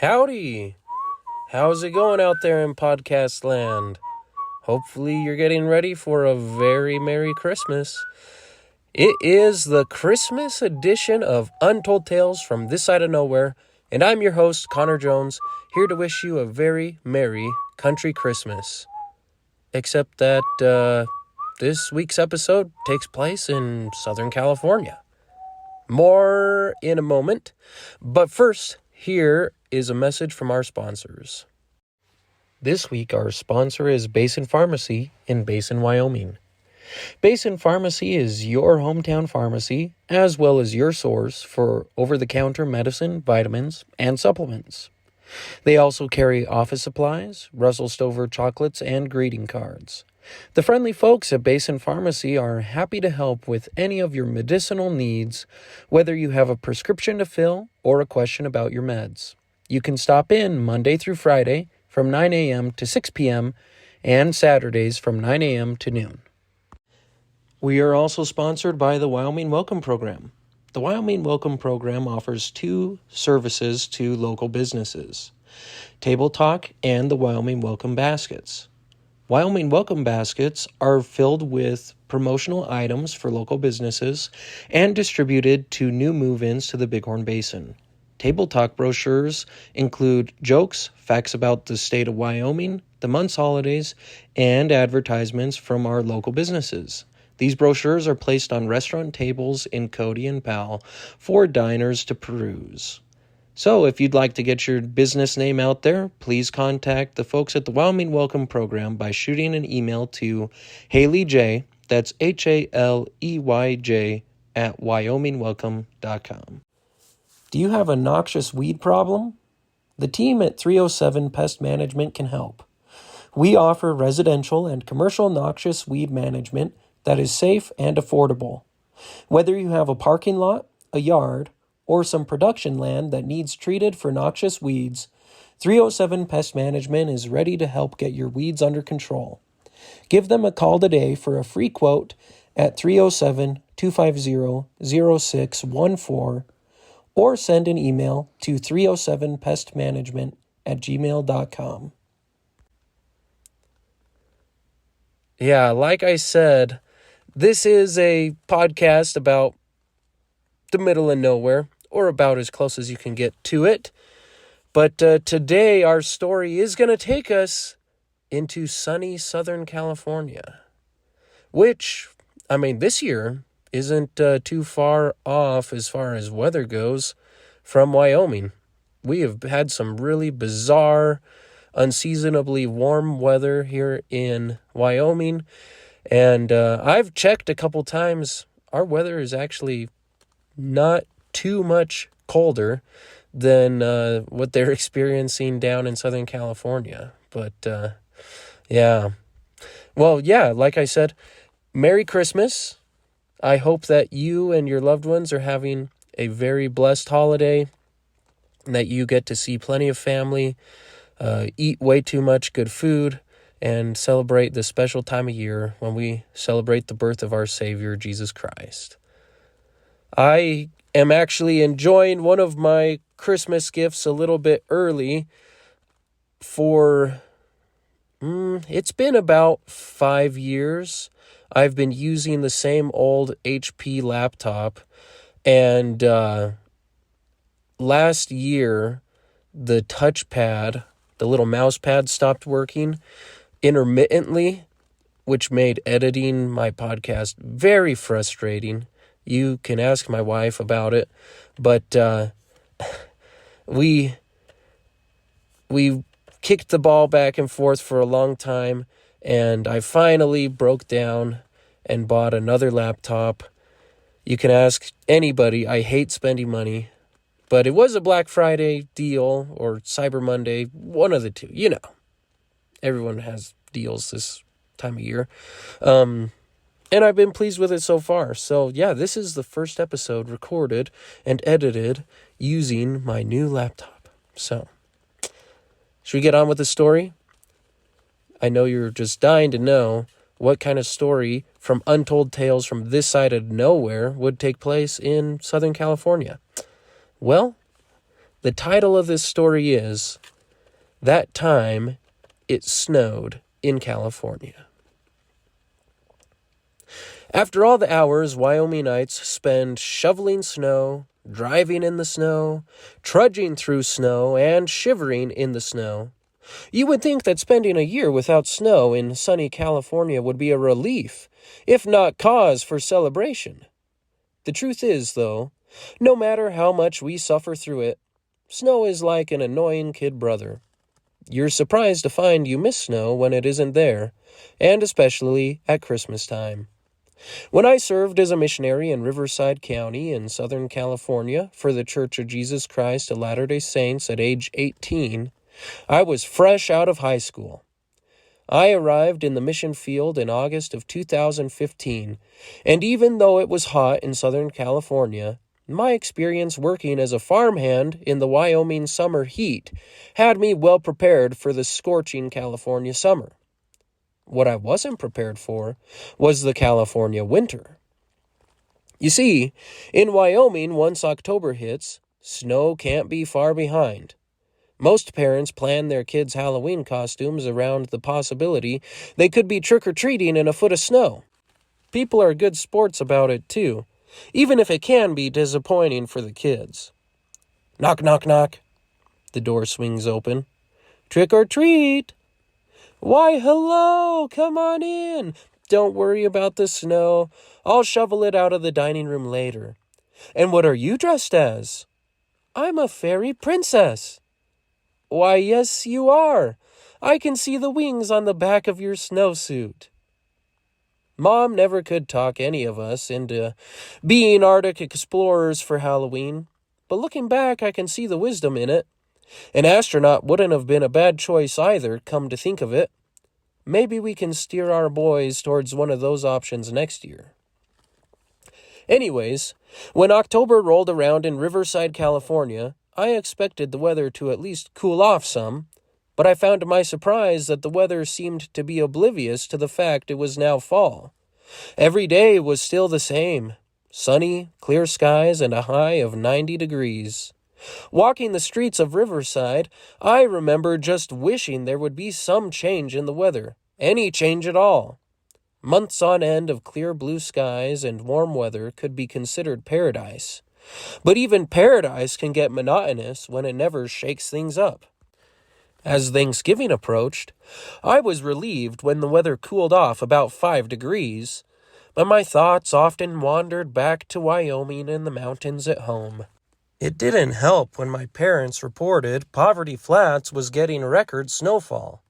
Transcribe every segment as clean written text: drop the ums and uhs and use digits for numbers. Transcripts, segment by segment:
Howdy! How's it going out there in podcast land? Hopefully you're getting ready for a very Merry Christmas. It is the Christmas edition of Untold Tales from This Side of Nowhere, and I'm your host, Connor Jones, here to wish you a very merry country Christmas. Except that this week's episode takes place in Southern California. More in a moment, but first, here is a message from our sponsors. This week, our sponsor is Basin Pharmacy in Basin, Wyoming. Basin Pharmacy is your hometown pharmacy, as well as your source for over-the-counter medicine, vitamins, and supplements. They also carry office supplies, Russell Stover chocolates, and greeting cards. The friendly folks at Basin Pharmacy are happy to help with any of your medicinal needs, whether you have a prescription to fill or a question about your meds. You can stop in Monday through Friday from 9 a.m. to 6 p.m. and Saturdays from 9 a.m. to noon. We are also sponsored by the Wyoming Welcome Program. The Wyoming Welcome Program offers two services to local businesses: Table Talk and the Wyoming Welcome Baskets. Wyoming Welcome Baskets are filled with promotional items for local businesses and distributed to new move-ins to the Bighorn Basin. Table Talk brochures include jokes, facts about the state of Wyoming, the month's holidays, and advertisements from our local businesses. These brochures are placed on restaurant tables in Cody and Powell for diners to peruse. So if you'd like to get your business name out there, please contact the folks at the Wyoming Welcome Program by shooting an email to Haley J, that's HALEYJ, at wyomingwelcome.com. Do you have a noxious weed problem? The team at 307 Pest Management can help. We offer residential and commercial noxious weed management that is safe and affordable. Whether you have a parking lot, a yard, or some production land that needs treated for noxious weeds, 307 Pest Management is ready to help get your weeds under control. Give them a call today for a free quote at 307-250-0614 or send an email to 307pestmanagement@gmail.com. Yeah, like I said, this is a podcast about the middle of nowhere, or about as close as you can get to it. But today our story is going to take us into sunny Southern California, which, this year isn't too far off as far as weather goes from Wyoming. We have had some really bizarre, unseasonably warm weather here in Wyoming, and I've checked a couple times. Our weather is actually not too much colder than what they're experiencing down in Southern California. But, yeah. Well, yeah, like I said, Merry Christmas. I hope that you and your loved ones are having a very blessed holiday, and that you get to see plenty of family, eat way too much good food, and celebrate the special time of year when we celebrate the birth of our Savior, Jesus Christ. I am actually enjoying one of my Christmas gifts a little bit early for, it's been about 5 years. I've been using the same old HP laptop, and last year, the touchpad, the little mouse pad, stopped working intermittently, which made editing my podcast very frustrating. You can ask my wife about it, but we kicked the ball back and forth for a long time, and I finally broke down and bought another laptop. You can ask anybody. I hate spending money, but it was a Black Friday deal or Cyber Monday, one of the two. You know, everyone has deals this time of year. And I've been pleased with it so far. So, yeah, this is the first episode recorded and edited using my new laptop. So, should we get on with the story? I know you're just dying to know what kind of story from Untold Tales from This Side of Nowhere would take place in Southern California. Well, The title of this story is That Time It Snowed in California. After all the hours Wyomingites spend shoveling snow, driving in the snow, trudging through snow, and shivering in the snow, you would think that spending a year without snow in sunny California would be a relief, if not cause for celebration. The truth is, though, no matter how much we suffer through it, snow is like an annoying kid brother. You're surprised to find you miss snow when it isn't there, and especially at Christmas time. When I served as a missionary in Riverside County in Southern California for the Church of Jesus Christ of Latter-day Saints at age 18, I was fresh out of high school. I arrived in the mission field in August of 2015, and even though it was hot in Southern California, my experience working as a farmhand in the Wyoming summer heat had me well prepared for the scorching California summer. What I wasn't prepared for was the California winter. You see, in Wyoming, once October hits, snow can't be far behind. Most parents plan their kids' Halloween costumes around the possibility they could be trick-or-treating in a foot of snow. People are good sports about it, too, even if it can be disappointing for the kids. Knock, knock, knock. The door swings open. Trick or treat! Why, hello! Come on in! Don't worry about the snow. I'll shovel it out of the dining room later. And what are you dressed as? I'm a fairy princess. Why, yes, you are. I can see the wings on the back of your snowsuit. Mom never could talk any of us into being Arctic explorers for Halloween, but looking back, I can see the wisdom in it. An astronaut wouldn't have been a bad choice either, come to think of it. Maybe we can steer our boys towards one of those options next year. Anyways, when October rolled around in Riverside, California, I expected the weather to at least cool off some, but I found to my surprise that the weather seemed to be oblivious to the fact it was now fall. Every day was still the same: sunny, clear skies, and a high of 90 degrees. Walking the streets of Riverside, I remember just wishing there would be some change in the weather, any change at all. Months on end of clear blue skies and warm weather could be considered paradise. But even paradise can get monotonous when it never shakes things up. As Thanksgiving approached, I was relieved when the weather cooled off about 5 degrees, but my thoughts often wandered back to Wyoming and the mountains at home. It didn't help when my parents reported Poverty Flats was getting record snowfall.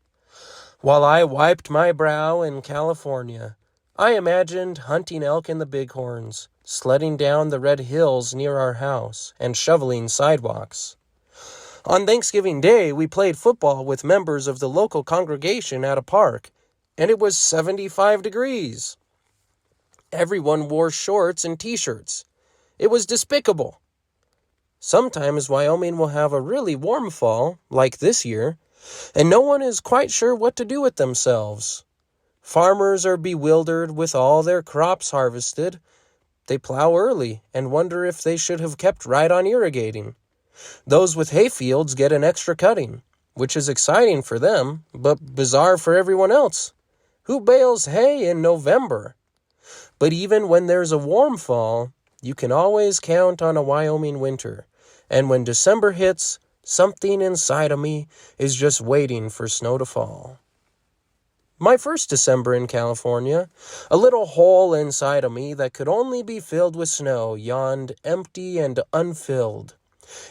While I wiped my brow in California, I imagined hunting elk in the Bighorns, sledding down the red hills near our house, and shoveling sidewalks. On Thanksgiving Day, we played football with members of the local congregation at a park, and it was 75 degrees. Everyone wore shorts and t-shirts. It was despicable. Sometimes Wyoming will have a really warm fall, like this year, and no one is quite sure what to do with themselves. Farmers are bewildered with all their crops harvested. They plow early and wonder if they should have kept right on irrigating. Those with hay fields get an extra cutting, which is exciting for them, but bizarre for everyone else. Who bales hay in November? But even when there's a warm fall, you can always count on a Wyoming winter. And when December hits, something inside of me is just waiting for snow to fall. My first December in California, a little hole inside of me that could only be filled with snow yawned empty and unfilled.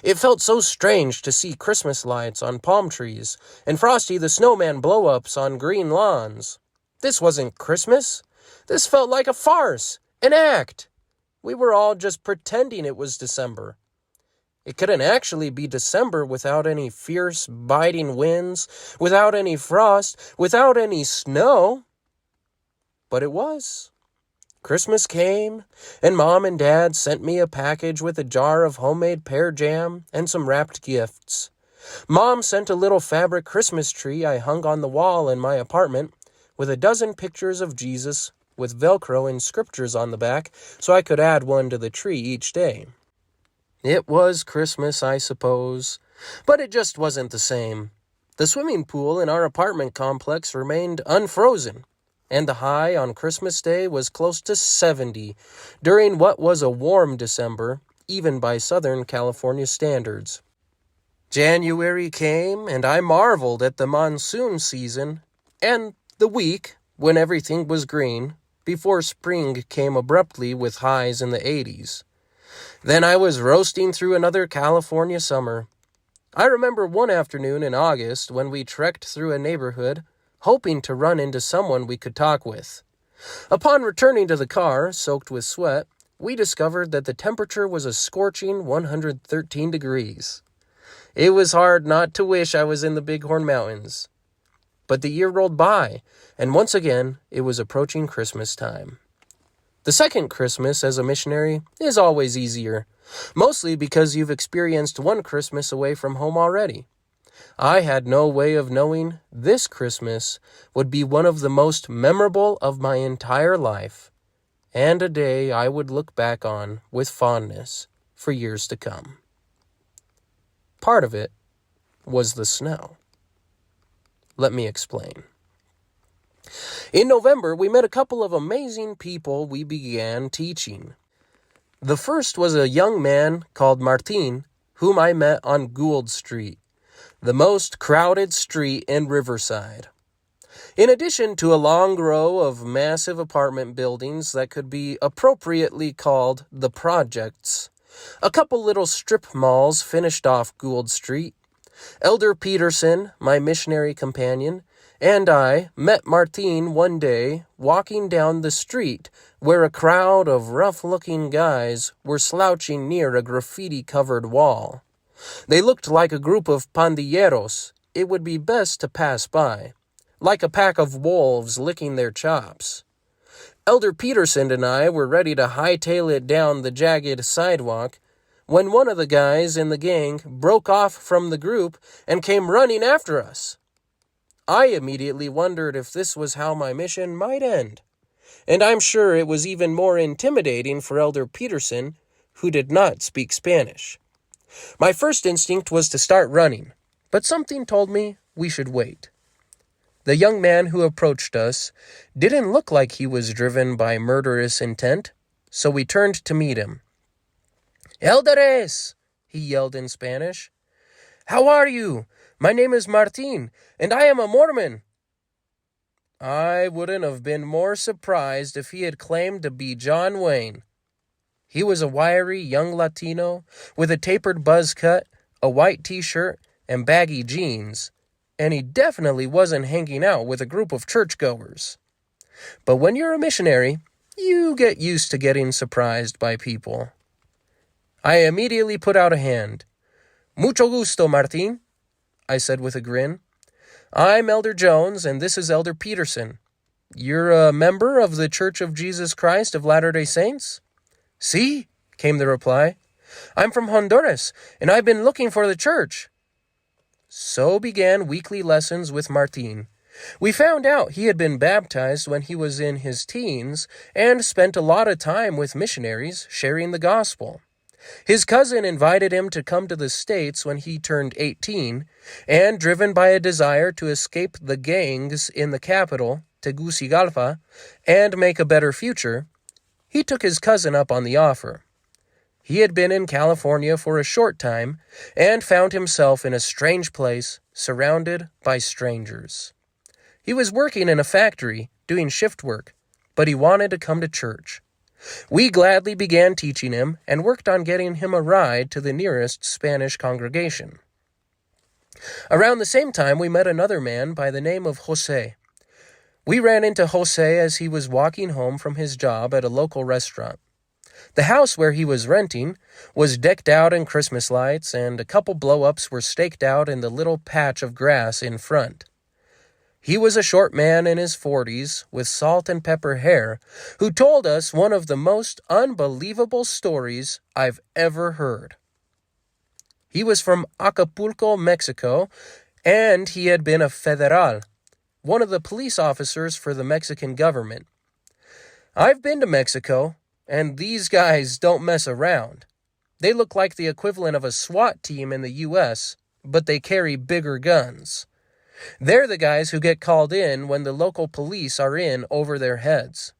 It felt so strange to see Christmas lights on palm trees and Frosty the Snowman blow-ups on green lawns. This wasn't Christmas. This felt like a farce, an act. We were all just pretending it was December. It couldn't actually be December without any fierce, biting winds, without any frost, without any snow. But it was. Christmas came, and Mom and Dad sent me a package with a jar of homemade pear jam and some wrapped gifts. Mom sent a little fabric Christmas tree I hung on the wall in my apartment with a dozen pictures of Jesus with Velcro and scriptures on the back so I could add one to the tree each day. It was Christmas, I suppose, but it just wasn't the same. The swimming pool in our apartment complex remained unfrozen, and the high on Christmas Day was close to 70 during what was a warm December, even by Southern California standards. January came, and I marveled at the monsoon season and the week when everything was green, before spring came abruptly with highs in the 80s. Then I was roasting through another California summer. I remember one afternoon in August when we trekked through a neighborhood, hoping to run into someone we could talk with. Upon returning to the car, soaked with sweat, we discovered that the temperature was a scorching 113 degrees. It was hard not to wish I was in the Bighorn Mountains. But the year rolled by, and once again, it was approaching Christmas time. The second Christmas as a missionary is always easier, mostly because you've experienced one Christmas away from home already. I had no way of knowing this Christmas would be one of the most memorable of my entire life, and a day I would look back on with fondness for years to come. Part of it was the snow. Let me explain. In November, we met a couple of amazing people we began teaching. The first was a young man called Martin, whom I met on Gould Street, the most crowded street in Riverside. In addition to a long row of massive apartment buildings that could be appropriately called the projects, a couple little strip malls finished off Gould Street. Elder Peterson, my missionary companion, and I met Martin one day walking down the street where a crowd of rough-looking guys were slouching near a graffiti-covered wall. They looked like a group of pandilleros it would be best to pass by, like a pack of wolves licking their chops. Elder Peterson and I were ready to hightail it down the jagged sidewalk when one of the guys in the gang broke off from the group and came running after us. I immediately wondered if this was how my mission might end, and I'm sure it was even more intimidating for Elder Peterson, who did not speak Spanish. My first instinct was to start running, but something told me we should wait. The young man who approached us didn't look like he was driven by murderous intent, so we turned to meet him. "Elderes!" he yelled in Spanish. "How are you? My name is Martin, and I am a Mormon." I wouldn't have been more surprised if he had claimed to be John Wayne. He was a wiry young Latino with a tapered buzz cut, a white t-shirt, and baggy jeans, and he definitely wasn't hanging out with a group of churchgoers. But when you're a missionary, you get used to getting surprised by people. I immediately put out a hand. "Mucho gusto, Martin," I said with a grin. "I'm Elder Jones, and this is Elder Peterson. You're a member of the Church of Jesus Christ of Latter-day Saints?" "Sí," came the reply. "I'm from Honduras, and I've been looking for the church." So began weekly lessons with Martin. We found out he had been baptized when he was in his teens and spent a lot of time with missionaries sharing the gospel. His cousin invited him to come to the States when he turned 18, and driven by a desire to escape the gangs in the capital, Tegucigalpa, and make a better future, he took his cousin up on the offer. He had been in California for a short time and found himself in a strange place, surrounded by strangers. He was working in a factory, doing shift work, but he wanted to come to church. We gladly began teaching him and worked on getting him a ride to the nearest Spanish congregation. Around the same time, we met another man by the name of Jose. We ran into Jose as he was walking home from his job at a local restaurant. The house where he was renting was decked out in Christmas lights, and a couple blow-ups were staked out in the little patch of grass in front. He was a short man in his 40s with salt and pepper hair who told us one of the most unbelievable stories I've ever heard. He was from Acapulco, Mexico, and he had been a federal, one of the police officers for the Mexican government. "I've been to Mexico, and these guys don't mess around," They look like the equivalent of a SWAT team in the U.S., but they carry bigger guns. They're the guys who get called in when the local police are in over their heads.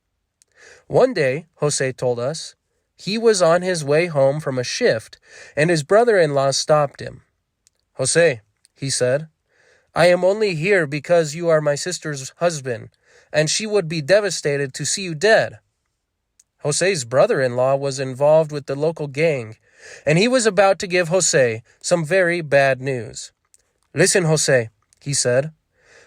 One day, Jose told us, he was on his way home from a shift, and his brother-in-law stopped him. "Jose," he said, "I am only here because you are my sister's husband, and she would be devastated to see you dead." Jose's brother-in-law was involved with the local gang, and he was about to give Jose some very bad news. "Listen, Jose," he said,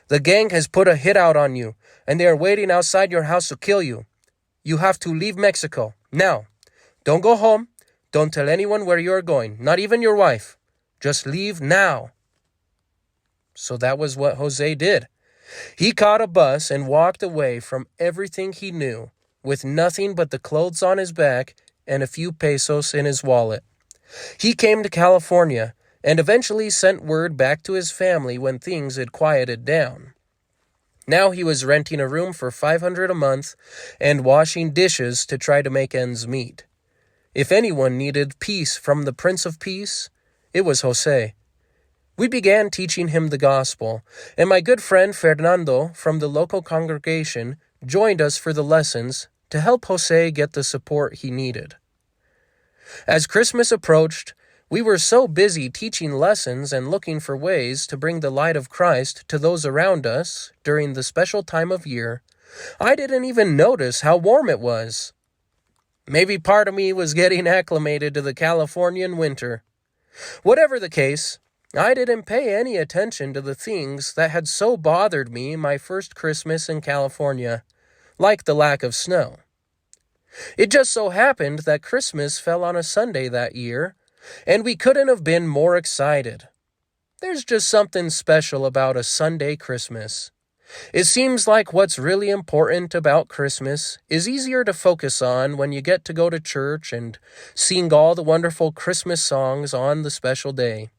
"the gang has put a hit out on you, and they are waiting outside your house to kill you. You have to leave Mexico, now. Don't go home. Don't tell anyone where you are going, not even your wife. Just leave now." So that was what Jose did. He caught a bus and walked away from everything he knew, with nothing but the clothes on his back and a few pesos in his wallet. He came to California and eventually sent word back to his family when things had quieted down. Now he was renting a room for $500 a month and washing dishes to try to make ends meet. If anyone needed peace from the Prince of Peace, it was Jose. We began teaching him the gospel, and my good friend Fernando from the local congregation joined us for the lessons to help Jose get the support he needed. As Christmas approached, we were so busy teaching lessons and looking for ways to bring the light of Christ to those around us during the special time of year, I didn't even notice how warm it was. Maybe part of me was getting acclimated to the Californian winter. Whatever the case, I didn't pay any attention to the things that had so bothered me my first Christmas in California, like the lack of snow. It just so happened that Christmas fell on a Sunday that year, and we couldn't have been more excited. There's just something special about a Sunday Christmas. It seems like what's really important about Christmas is easier to focus on when you get to go to church and sing all the wonderful Christmas songs on the special day.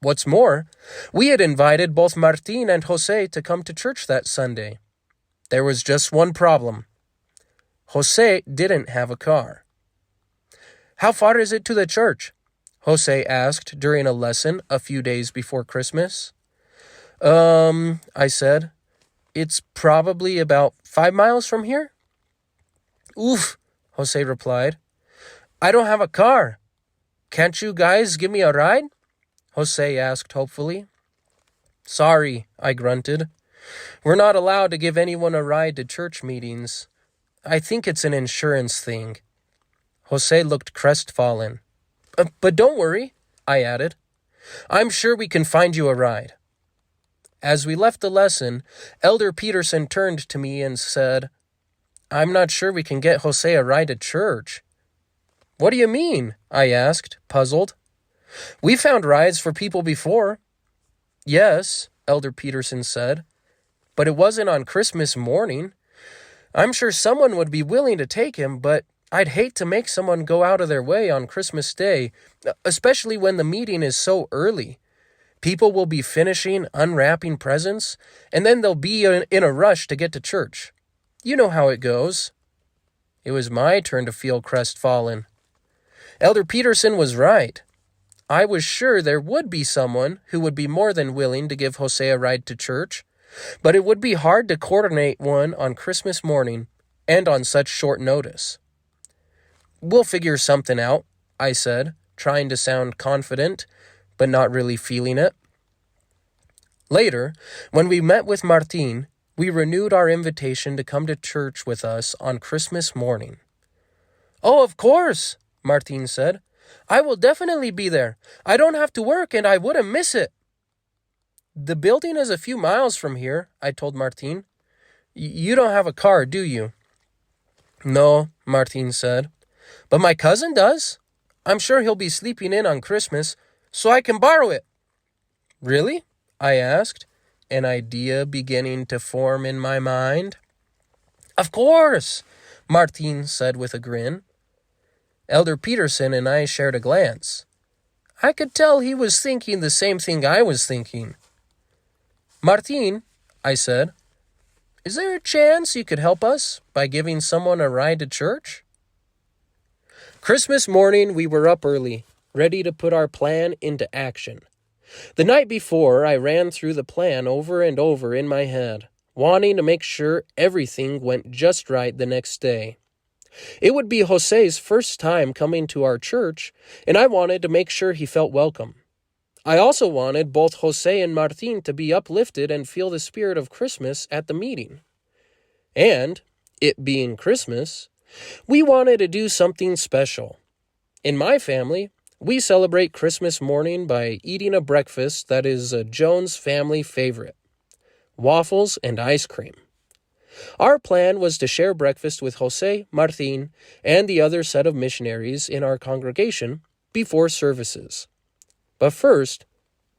What's more, we had invited both Martin and Jose to come to church that Sunday. There was just one problem. Jose didn't have a car. "How far is it to the church?" Jose asked during a lesson a few days before Christmas. I said, "It's probably about 5 miles from here." "Oof," Jose replied. "I don't have a car. Can't you guys give me a ride?" Jose asked hopefully. "Sorry," I grunted. "We're not allowed to give anyone a ride to church meetings. I think it's an insurance thing." Jose looked crestfallen. But don't worry," I added. "I'm sure we can find you a ride." As we left the lesson, Elder Peterson turned to me and said, "I'm not sure we can get Jose a ride to church." "What do you mean?" I asked, puzzled. "We found rides for people before." "Yes," Elder Peterson said, "but it wasn't on Christmas morning. I'm sure someone would be willing to take him, but I'd hate to make someone go out of their way on Christmas Day, especially when the meeting is so early. People will be finishing unwrapping presents, and then they'll be in a rush to get to church. You know how it goes." It was my turn to feel crestfallen. Elder Peterson was right. I was sure there would be someone who would be more than willing to give Jose a ride to church, but it would be hard to coordinate one on Christmas morning and on such short notice. "We'll figure something out," I said, trying to sound confident, but not really feeling it. Later, when we met with Martin, we renewed our invitation to come to church with us on Christmas morning. "Oh, of course," Martin said. "I will definitely be there. I don't have to work and I wouldn't miss it." "The building is a few miles from here," I told Martin. You don't have a car, do you?" "No," Martin said. "But my cousin does. I'm sure he'll be sleeping in on Christmas, so I can borrow it." "Really?" I asked, an idea beginning to form in my mind. "Of course," Martin said with a grin. Elder Peterson and I shared a glance. I could tell he was thinking the same thing I was thinking. "Martin," I said, "is there a chance you could help us by giving someone a ride to church?" Christmas morning, we were up early, ready to put our plan into action. The night before, I ran through the plan over and over in my head, wanting to make sure everything went just right the next day. It would be Jose's first time coming to our church, and I wanted to make sure he felt welcome. I also wanted both Jose and Martin to be uplifted and feel the spirit of Christmas at the meeting. And, it being Christmas, we wanted to do something special. In my family, we celebrate Christmas morning by eating a breakfast that is a Jones family favorite: waffles and ice cream. Our plan was to share breakfast with Jose, Martin, and the other set of missionaries in our congregation before services. But first,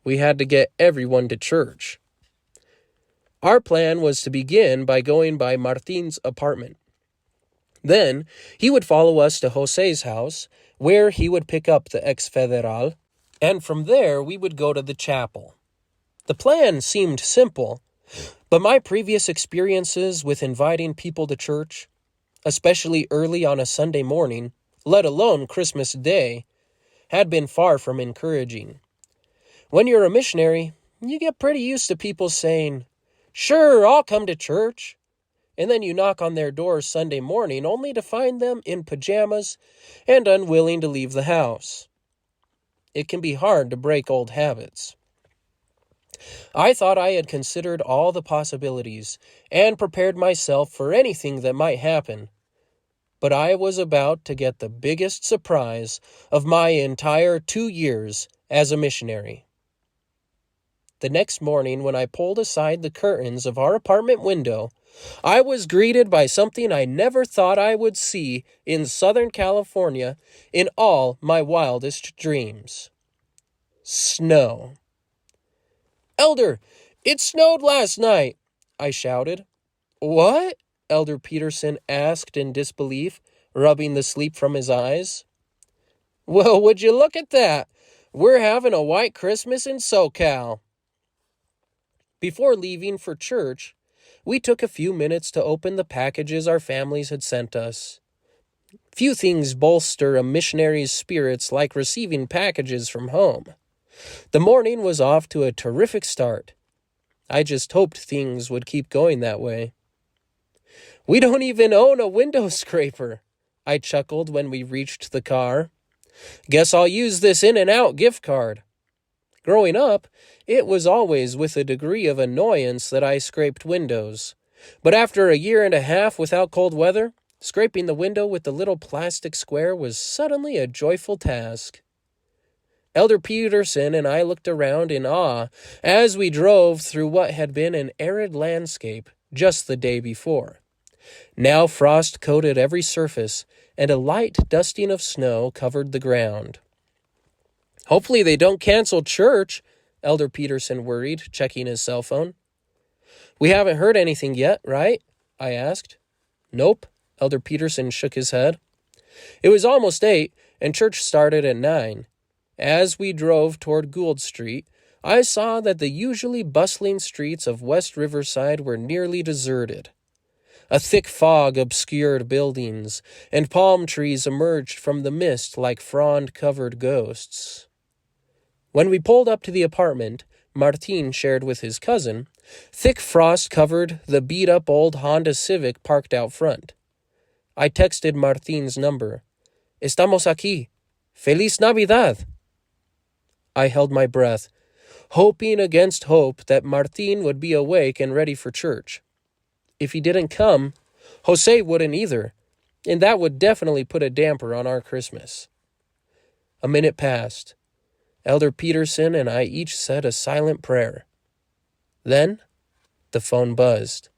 we had to get everyone to church. Our plan was to begin by going by Martin's apartment. Then, he would follow us to Jose's house, where he would pick up the ex-federal, and from there we would go to the chapel. The plan seemed simple, but my previous experiences with inviting people to church, especially early on a Sunday morning, let alone Christmas Day, had been far from encouraging. When you're a missionary, you get pretty used to people saying, "Sure, I'll come to church," and then you knock on their door Sunday morning only to find them in pajamas and unwilling to leave the house. It can be hard to break old habits. I thought I had considered all the possibilities and prepared myself for anything that might happen, but I was about to get the biggest surprise of my entire 2 years as a missionary. The next morning, when I pulled aside the curtains of our apartment window, I was greeted by something I never thought I would see in Southern California in all my wildest dreams. Snow. "Elder, it snowed last night," I shouted. "What?" Elder Peterson asked in disbelief, rubbing the sleep from his eyes. "Well, would you look at that? We're having a white Christmas in SoCal." Before leaving for church, we took a few minutes to open the packages our families had sent us. Few things bolster a missionary's spirits like receiving packages from home. The morning was off to a terrific start. I just hoped things would keep going that way. "We don't even own a window scraper," I chuckled when we reached the car. "Guess I'll use this In-N-Out gift card." Growing up, it was always with a degree of annoyance that I scraped windows. But after a year and a half without cold weather, scraping the window with the little plastic square was suddenly a joyful task. Elder Peterson and I looked around in awe as we drove through what had been an arid landscape just the day before. Now frost coated every surface, and a light dusting of snow covered the ground. "Hopefully they don't cancel church," Elder Peterson worried, checking his cell phone. "We haven't heard anything yet, right?" I asked. "Nope," Elder Peterson shook his head. It was almost 8, and church started at 9. As we drove toward Gould Street, I saw that the usually bustling streets of West Riverside were nearly deserted. A thick fog obscured buildings, and palm trees emerged from the mist like frond-covered ghosts. When we pulled up to the apartment Martin shared with his cousin, thick frost covered the beat-up old Honda Civic parked out front. I texted Martin's number. "Estamos aquí. Feliz Navidad." I held my breath, hoping against hope that Martin would be awake and ready for church. If he didn't come, Jose wouldn't either, and that would definitely put a damper on our Christmas. A minute passed. Elder Peterson and I each said a silent prayer. Then, the phone buzzed.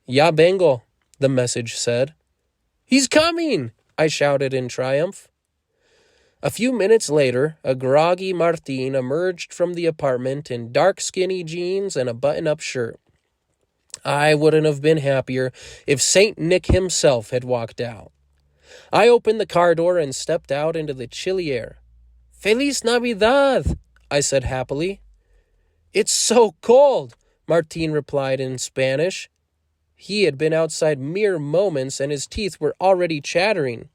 "Ya vengo," the message said. "He's coming!" I shouted in triumph. A few minutes later, a groggy Martin emerged from the apartment in dark skinny jeans and a button-up shirt. I wouldn't have been happier if Saint Nick himself had walked out. I opened the car door and stepped out into the chilly air. "Feliz Navidad," I said happily. "It's so cold," Martin replied in Spanish. He had been outside mere moments and his teeth were already chattering.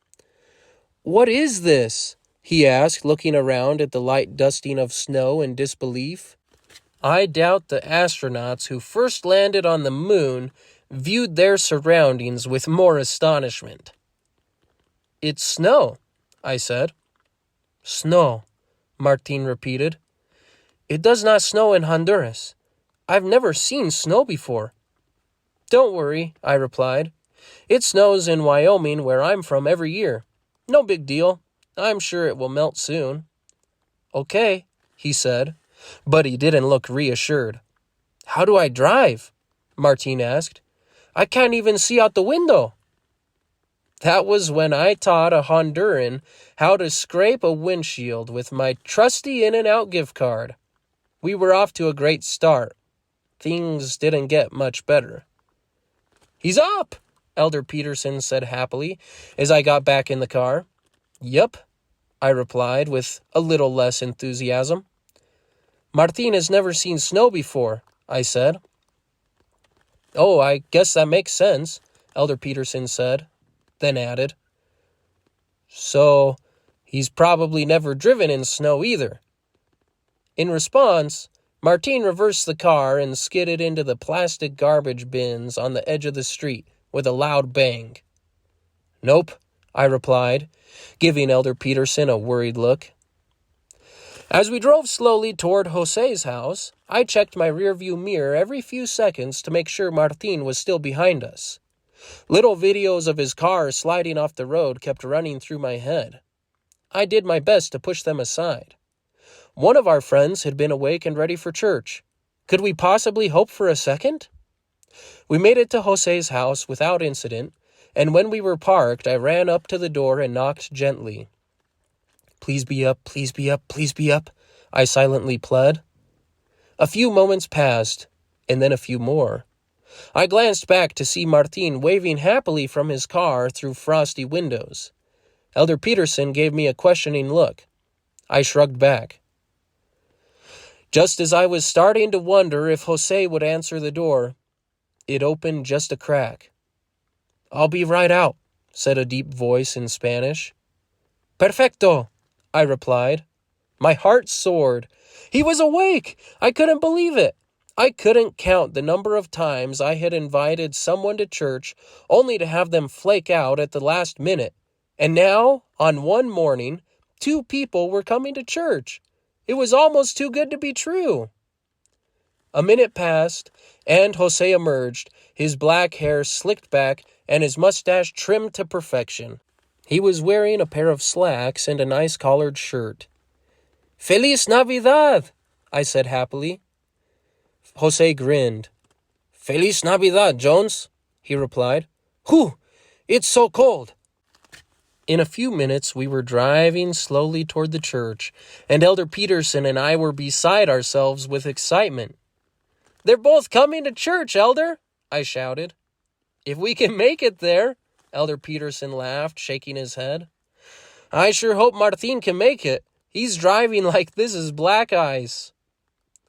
What is this? He asked, looking around at the light dusting of snow in disbelief. I doubt the astronauts who first landed on the moon viewed their surroundings with more astonishment. It's snow, I said. Snow, Martin repeated. It does not snow in Honduras. I've never seen snow before. Don't worry, I replied. It snows in Wyoming, where I'm from, every year. No big deal. I'm sure it will melt soon. Okay, he said, but he didn't look reassured. How do I drive? Martin asked. I can't even see out the window. That was when I taught a Honduran how to scrape a windshield with my trusty In-N-Out gift card. We were off to a great start. Things didn't get much better. He's up, Elder Peterson said happily as I got back in the car. Yep, I replied with a little less enthusiasm. Martin has never seen snow before, I said. Oh, I guess that makes sense, Elder Peterson said, then added. So, he's probably never driven in snow either. In response, Martin reversed the car and skidded into the plastic garbage bins on the edge of the street with a loud bang. Nope, I replied, giving Elder Peterson a worried look. As we drove slowly toward Jose's house, I checked my rearview mirror every few seconds to make sure Martin was still behind us. Little videos of his car sliding off the road kept running through my head. I did my best to push them aside. One of our friends had been awake and ready for church. Could we possibly hope for a second? We made it to Jose's house without incident, and when we were parked, I ran up to the door and knocked gently. Please be up, please be up, please be up, I silently pled. A few moments passed, and then a few more. I glanced back to see Martin waving happily from his car through frosty windows. Elder Peterson gave me a questioning look. I shrugged back. Just as I was starting to wonder if Jose would answer the door, it opened just a crack. I'll be right out, said a deep voice in Spanish. Perfecto, I replied. My heart soared. He was awake! I couldn't believe it. I couldn't count the number of times I had invited someone to church only to have them flake out at the last minute. And now, on one morning, 2 people were coming to church. It was almost too good to be true. A minute passed, and Jose emerged, his black hair slicked back and his mustache trimmed to perfection. He was wearing a pair of slacks and a nice collared shirt. Feliz Navidad, I said happily. Jose grinned. Feliz Navidad, Jones, he replied. Whew, it's so cold. In a few minutes, we were driving slowly toward the church, and Elder Peterson and I were beside ourselves with excitement. They're both coming to church, Elder, I shouted. If we can make it there, Elder Peterson laughed, shaking his head. I sure hope Martin can make it. He's driving like this is black ice.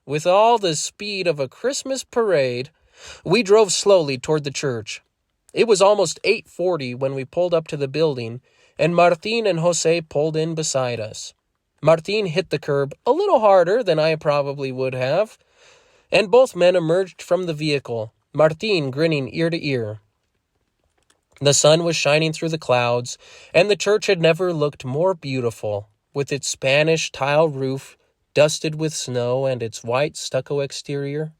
With all the speed of a Christmas parade, we drove slowly toward the church. It was almost 8:40 when we pulled up to the building, and Martin and Jose pulled in beside us. Martin hit the curb a little harder than I probably would have, and both men emerged from the vehicle, Martin grinning ear to ear. The sun was shining through the clouds, and the church had never looked more beautiful, with its Spanish tile roof dusted with snow and its white stucco exterior.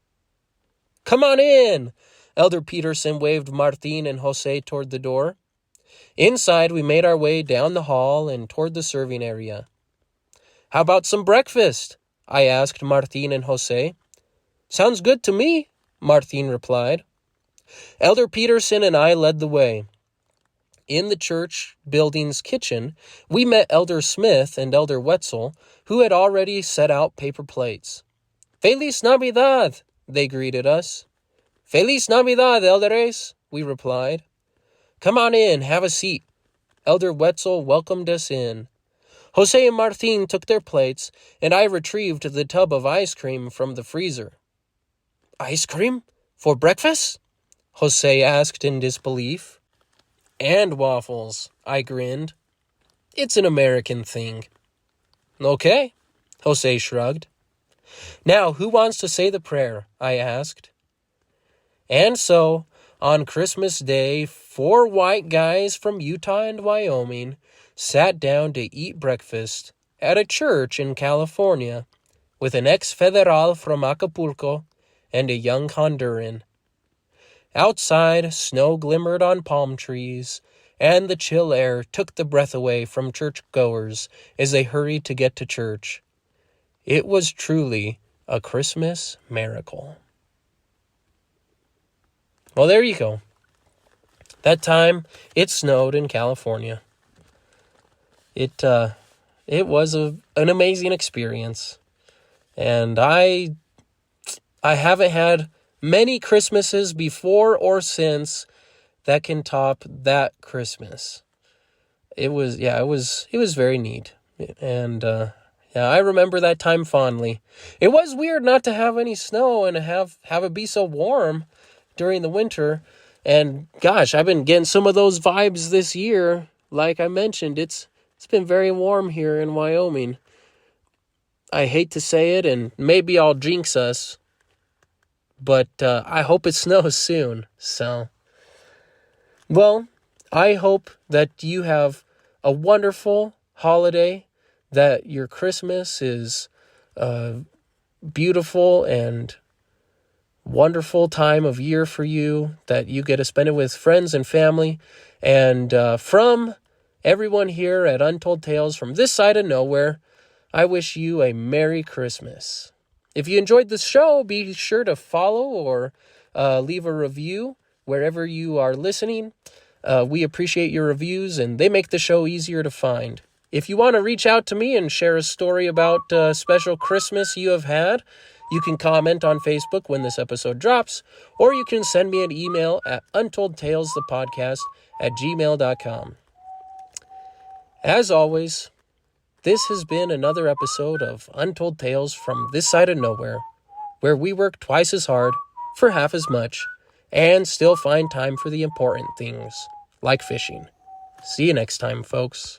Come on in! Elder Peterson waved Martin and Jose toward the door. Inside, we made our way down the hall and toward the serving area. How about some breakfast? I asked Martin and Jose. Sounds good to me, Martin replied. Elder Peterson and I led the way. In the church building's kitchen, we met Elder Smith and Elder Wetzel, who had already set out paper plates. Feliz Navidad, they greeted us. Feliz Navidad, Elders, we replied. Come on in, have a seat. Elder Wetzel welcomed us in. Jose and Martin took their plates, and I retrieved the tub of ice cream from the freezer. Ice cream? For breakfast? Jose asked in disbelief. And waffles, I grinned. It's an American thing. Okay, Jose shrugged. Now, who wants to say the prayer? I asked. And so, on Christmas Day, 4 white guys from Utah and Wyoming sat down to eat breakfast at a church in California with an ex-federal from Acapulco and a young Honduran. Outside, snow glimmered on palm trees, and the chill air took the breath away from churchgoers as they hurried to get to church. It was truly a Christmas miracle. Well, there you go. That time, it snowed in California. It was an amazing experience. And I haven't had many Christmases before or since that can top that Christmas. It was very neat. And I remember that time fondly. It was weird not to have any snow and have it be so warm during the winter. And gosh, I've been getting some of those vibes this year. Like I mentioned, it's been very warm here in Wyoming. I hate to say it, and maybe I'll jinx us, but I hope it snows soon. So, well, I hope that you have a wonderful holiday, that your Christmas is a beautiful and wonderful time of year for you, that you get to spend it with friends and family. And from everyone here at Untold Tales from this side of nowhere, I wish you a Merry Christmas. If you enjoyed the show, be sure to follow or leave a review wherever you are listening. We appreciate your reviews, and they make the show easier to find. If you want to reach out to me and share a story about a special Christmas you have had, you can comment on Facebook when this episode drops, or you can send me an email at untoldtalesthepodcast@gmail.com. As always, this has been another episode of Untold Tales from this side of nowhere, where we work twice as hard for half as much and still find time for the important things, like fishing. See you next time, folks.